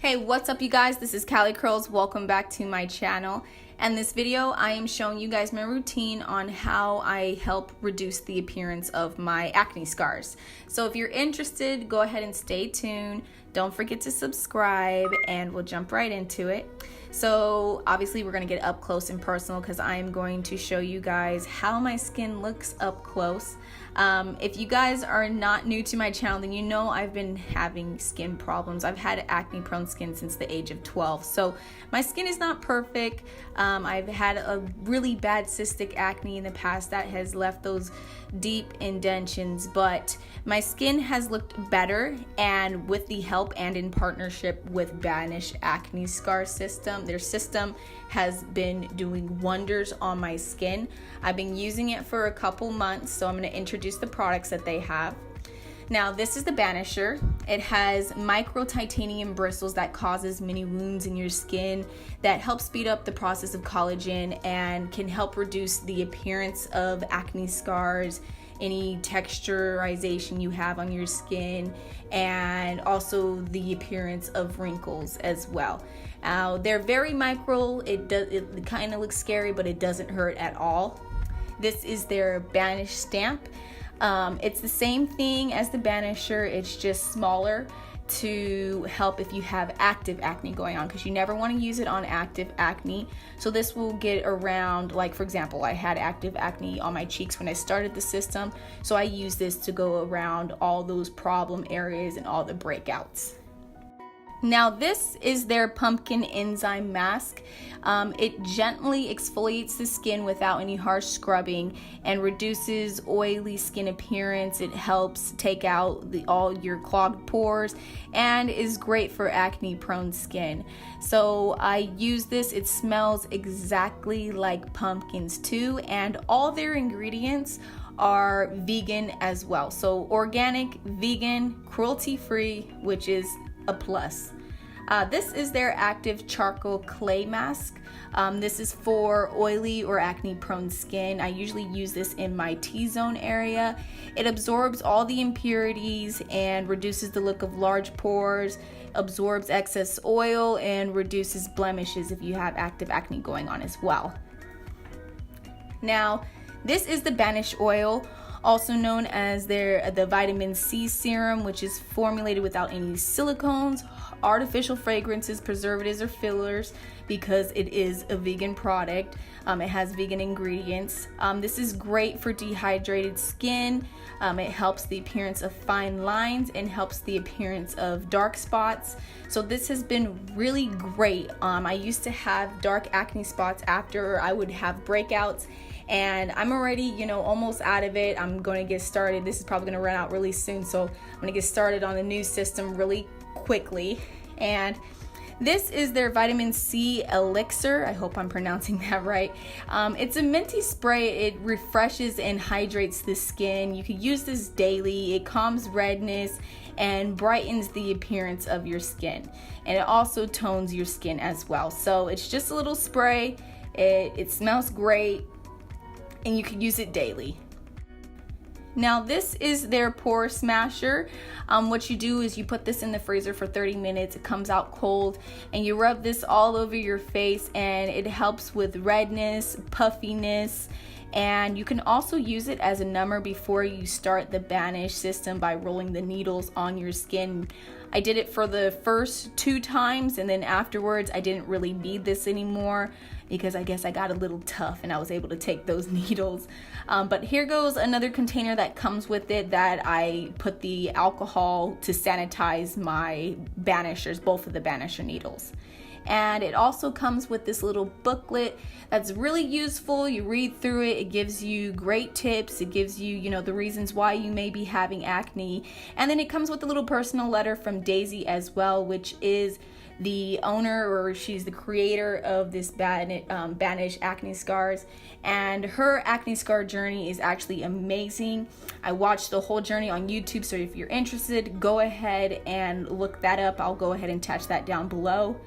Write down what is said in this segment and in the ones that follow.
Hey, what's up you guys? This is Callie Curls. Welcome back to my channel. And this video I am showing you guys my routine on how I help reduce the appearance of my acne scars. So if you're interested, go ahead and stay tuned. Don't forget to subscribe and we'll jump right into it. So obviously we're going to get up close and personal because I am going to show you guys how my skin looks up close. If you guys are not new to my channel, then you know I've been having skin problems. I've had acne prone skin since the age of 12. So my skin is not perfect. I've had a really bad cystic acne in the past that has left those deep indentions, but my skin has looked better, and with the help and in partnership with Banish Acne Scar System, their system has been doing wonders on my skin. I've been using it for a couple months, so I'm going to introduce the products that they have. Now, this is the Banisher. It has micro titanium bristles that causes mini wounds in your skin that help speed up the process of collagen and can help reduce the appearance of acne scars, any texturization you have on your skin, and also the appearance of wrinkles as well. They're very micro. It kind of looks scary, but it doesn't hurt at all. This is their Banish Stamp. It's the same thing as the Banisher, it's just smaller to help if you have active acne going on, because you never want to use it on active acne. So this will get around, like for example, I had active acne on my cheeks when I started the system, so I use this to go around all those problem areas and all the breakouts. Now this is their pumpkin enzyme mask. It gently exfoliates the skin without any harsh scrubbing and reduces oily skin appearance. It helps take out all your clogged pores and is great for acne prone skin. So I use this. It smells exactly like pumpkins too, and all their ingredients are vegan as well. So organic, vegan, cruelty free, which is a plus. This is their active charcoal clay mask. This is for oily or acne prone skin. I usually use this in my T-zone area. It absorbs all the impurities and reduces the look of large pores, absorbs excess oil, and reduces blemishes if you have active acne going on as well. Now, this is the Banish Oil, also known as the vitamin C serum, which is formulated without any silicones, artificial fragrances, preservatives, or fillers, because it is a vegan product. It has vegan ingredients. This is great for dehydrated skin. It helps the appearance of fine lines and helps the appearance of dark spots. So this has been really great. I used to have dark acne spots after I would have breakouts, and I'm already, almost out of it. I'm going to get started. This is probably going to run out really soon, so I'm going to get started on the new system really quickly. And this is their vitamin C Elixir. I hope I'm pronouncing that right. It's a minty spray. It refreshes and hydrates the skin. You can use this daily. It calms redness and brightens the appearance of your skin, and it also tones your skin as well. So it's just a little spray. It smells great, and you can use it daily. Now this is their Pore Smasher. What you do is you put this in the freezer for 30 minutes. It comes out cold, and you rub this all over your face, and it helps with redness, puffiness, and you can also use it as a number before you start the Banish system by rolling the needles on your skin. I did it for the first 2 times, and then afterwards I didn't really need this anymore because I guess I got a little tough and I was able to take those needles. But here goes another container that comes with it that I put the alcohol to sanitize my Banishers, both of the Banisher needles. And it also comes with this little booklet that's really useful. You read through it. It gives you great tips. It gives you, the reasons why you may be having acne. And then it comes with a little personal letter from Daisy as well, which is the owner, or she's the creator of this Banish Acne Scars. And her acne scar journey is actually amazing. I watched the whole journey on YouTube, so if you're interested, go ahead and look that up. I'll go ahead and attach that down below.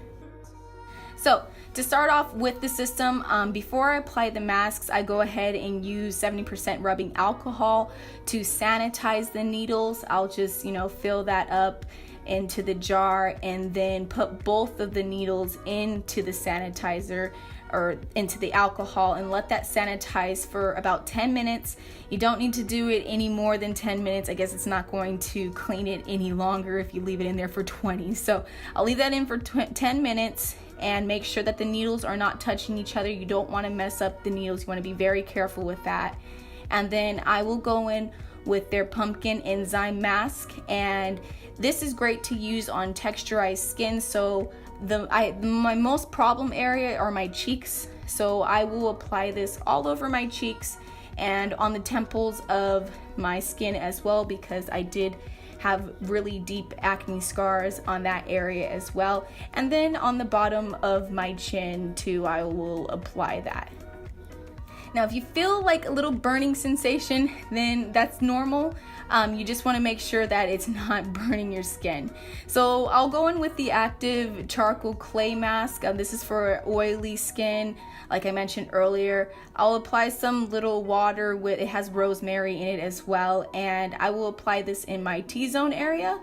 So to start off with the system, before I apply the masks, I go ahead and use 70% rubbing alcohol to sanitize the needles. I'll just, fill that up into the jar, and then put both of the needles into the sanitizer or into the alcohol and let that sanitize for about 10 minutes. You don't need to do it any more than 10 minutes. I guess it's not going to clean it any longer if you leave it in there for 20. So I'll leave that in for 10 minutes and make sure that the needles are not touching each other. You don't want to mess up the needles. You want to be very careful with that. And then I will go in with their pumpkin enzyme mask, and this is great to use on texturized skin. So my most problem area are my cheeks, so I will apply this all over my cheeks and on the temples of my skin as well, because I did have really deep acne scars on that area as well. And then on the bottom of my chin too, I will apply that. Now, if you feel like a little burning sensation, then that's normal. You just want to make sure that it's not burning your skin. So I'll go in with the active charcoal clay mask. This is for oily skin, like I mentioned earlier. I'll apply some little water with, it has rosemary in it as well, and I will apply this in my T-zone area.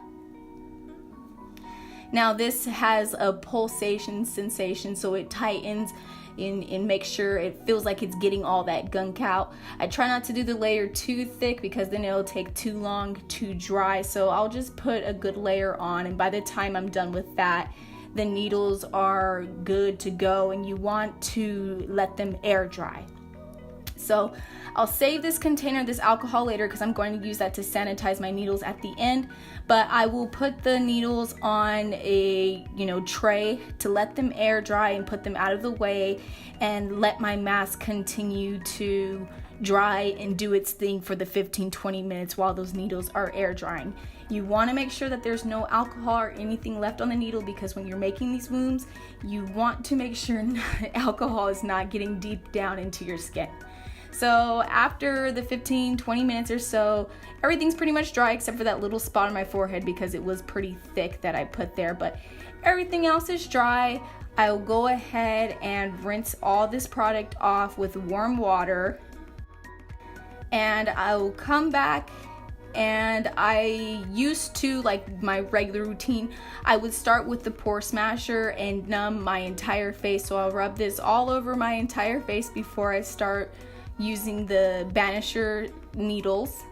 Now this has a pulsation sensation, so it tightens and make sure it feels like it's getting all that gunk out. I try not to do the layer too thick because then it'll take too long to dry, so I'll just put a good layer on, and by the time I'm done with that, the needles are good to go, and you want to let them air dry. So I'll save this container, this alcohol, later because I'm going to use that to sanitize my needles at the end. But I will put the needles on a tray to let them air dry and put them out of the way, and let my mask continue to dry and do its thing for the 15-20 minutes while those needles are air drying. You want to make sure that there's no alcohol or anything left on the needle, because when you're making these wounds, you want to make sure alcohol is not getting deep down into your skin. So after the 15-20 minutes or so, everything's pretty much dry except for that little spot on my forehead because it was pretty thick that I put there, but everything else is dry. I'll go ahead and rinse all this product off with warm water, and I will come back. And I used to, like my regular routine, I would start with the Pore Smasher and numb my entire face. So I'll rub this all over my entire face before I start using the Banisher needles.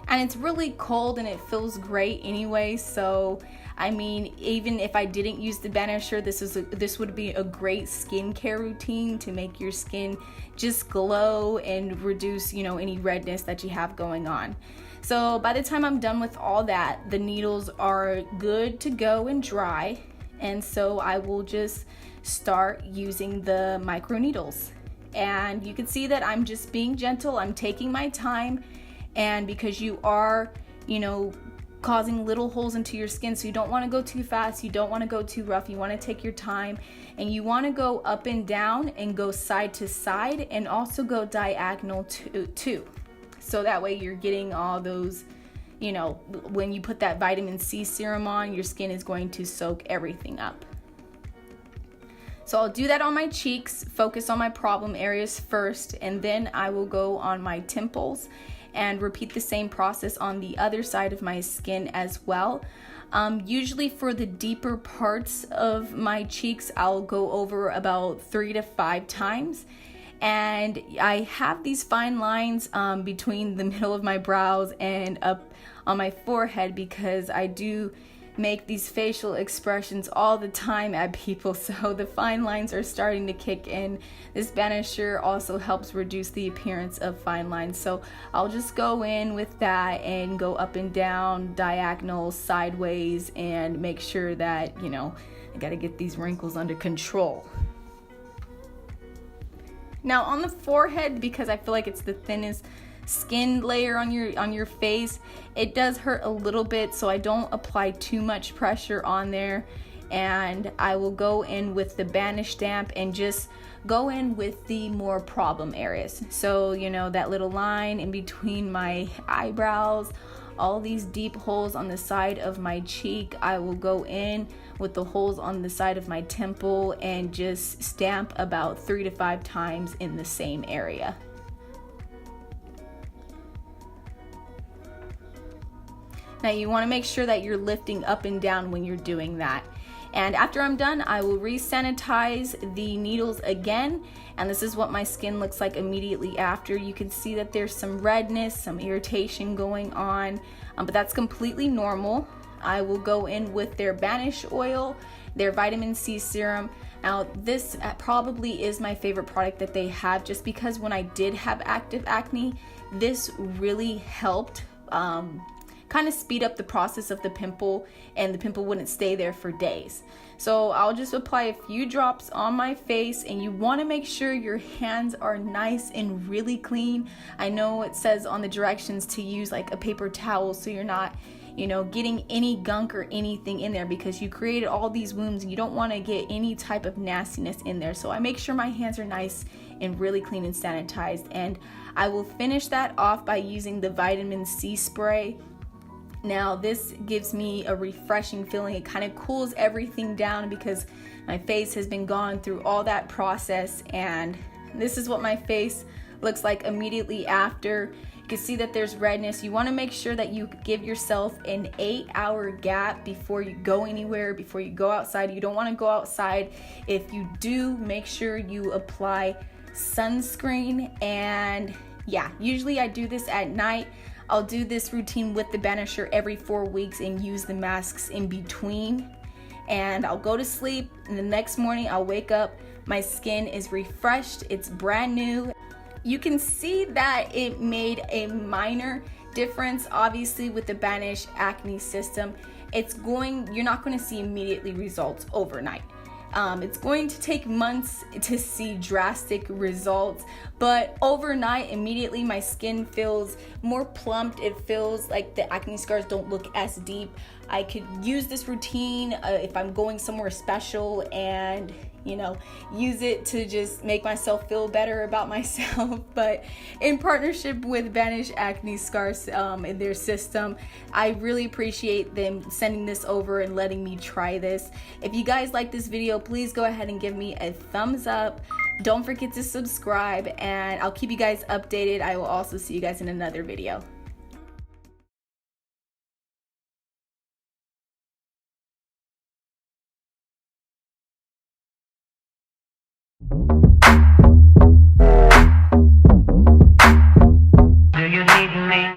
And it's really cold and it feels great anyway, so I mean, even if I didn't use the Banisher, this would be a great skincare routine to make your skin just glow and reduce, any redness that you have going on. So by the time I'm done with all that, the needles are good to go and dry, and so I will just start using the micro needles. And you can see that I'm just being gentle, I'm taking my time, and because you are, causing little holes into your skin, so you don't want to go too fast, you don't want to go too rough, you want to take your time, and you want to go up and down and go side to side and also go diagonal too. So that way you're getting all those, when you put that vitamin C serum on, your skin is going to soak everything up. So I'll do that on my cheeks, focus on my problem areas first, and then I will go on my temples and repeat the same process on the other side of my skin as well. Usually for the deeper parts of my cheeks, I'll go over about 3 to 5 times. And I have these fine lines between the middle of my brows and up on my forehead because I do make these facial expressions all the time at people, so the fine lines are starting to kick in. This Banisher also helps reduce the appearance of fine lines, so I'll just go in with that and go up and down, diagonal, sideways, and make sure that, I gotta get these wrinkles under control. Now on the forehead, because I feel like it's the thinnest skin layer on your face, it does hurt a little bit, so I don't apply too much pressure on there, and I will go in with the Banish Stamp and just go in with the more problem areas. So that little line in between my eyebrows, all these deep holes on the side of my cheek, I will go in with the holes on the side of my temple and just stamp about 3 to 5 times in the same area. Now you want to make sure that you're lifting up and down when you're doing that. And after I'm done, I will re-sanitize the needles again. And this is what my skin looks like immediately after. You can see that there's some redness, some irritation going on, but that's completely normal. I will go in with their Banish Oil, their vitamin C serum. Now this probably is my favorite product that they have, just because when I did have active acne, this really helped kind of speed up the process of the pimple, and the pimple wouldn't stay there for days. So I'll just apply a few drops on my face, and you want to make sure your hands are nice and really clean. I know it says on the directions to use like a paper towel so you're not, you know, getting any gunk or anything in there, because you created all these wounds and you don't want to get any type of nastiness in there. So I make sure my hands are nice and really clean and sanitized, and I will finish that off by using the vitamin C spray. Now this gives me a refreshing feeling. It kind of cools everything down because my face has been gone through all that process, and this is what my face looks like immediately after. You can see that there's redness. You want to make sure that you give yourself an 8-hour gap before you go anywhere, before you go outside. You don't want to go outside. If you do, make sure you apply sunscreen. And yeah, usually I do this at night. I'll do this routine with the Banisher every 4 weeks and use the masks in between. And I'll go to sleep, and the next morning I'll wake up, my skin is refreshed, it's brand new. You can see that it made a minor difference, obviously, with the Banish acne system. You're not going to see immediately results overnight. It's going to take months to see drastic results, but overnight, immediately my skin feels more plumped. It feels like the acne scars don't look as deep. I could use this routine if I'm going somewhere special, and you know, use it to just make myself feel better about myself. But in partnership with Banish Acne Scars in their system, I really appreciate them sending this over and letting me try this. If you guys like this video, please go ahead and give me a thumbs up. Don't forget to subscribe, and I'll keep you guys updated. I will also see you guys in another video.